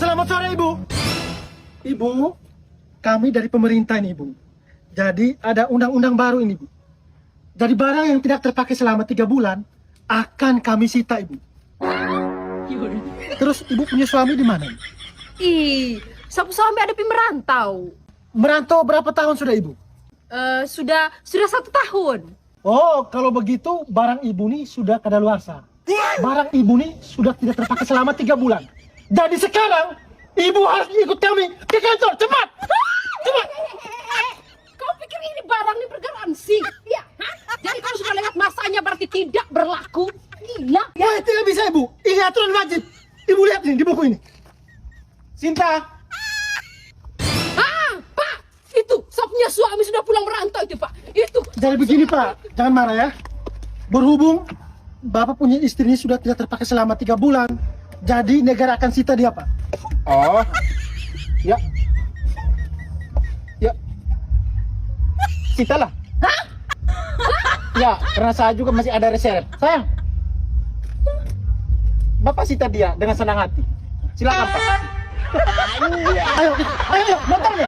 Selamat sore, Ibu. Ibu, kami dari pemerintah ini, Ibu. Jadi ada undang-undang baru ini, Bu. Dari barang yang tidak terpakai selama 3 bulan akan kami sita, Ibu. Terus Ibu punya suami di mana? Ih, sapu suami ada pi merantau. Merantau berapa tahun sudah, Ibu? Sudah 1 tahun. Oh, kalau begitu barang Ibu nih sudah kadaluarsa. Barang Ibu nih sudah tidak terpakai selama 3 bulan. Jadi sekarang Ibu harus ikut kami ke kantor, cepat! Cepat! Kau pikir ini barang ini bergaransi? Ya, hah? Jadi kalau sudah lewat masanya berarti tidak berlaku. Gila. Wah, tidak bisa, Ibu. Ini aturan wajib. Ibu lihat nih di buku ini. Sinta, Ah, Pak, itu sopnya suami sudah pulang merantau itu, Pak. Itu. jadi begini, Pak. Jangan marah ya. Berhubung Bapak punya istri ini sudah tidak terpakai selama 3 bulan, jadi negara akan sita dia, Pak. Oh, ya, ya, sita lah. Ya, karena saya juga masih ada reserve. Sayang, Bapak sita dia dengan senang hati. Silakan, Pak. Ayo, ayo, motornya.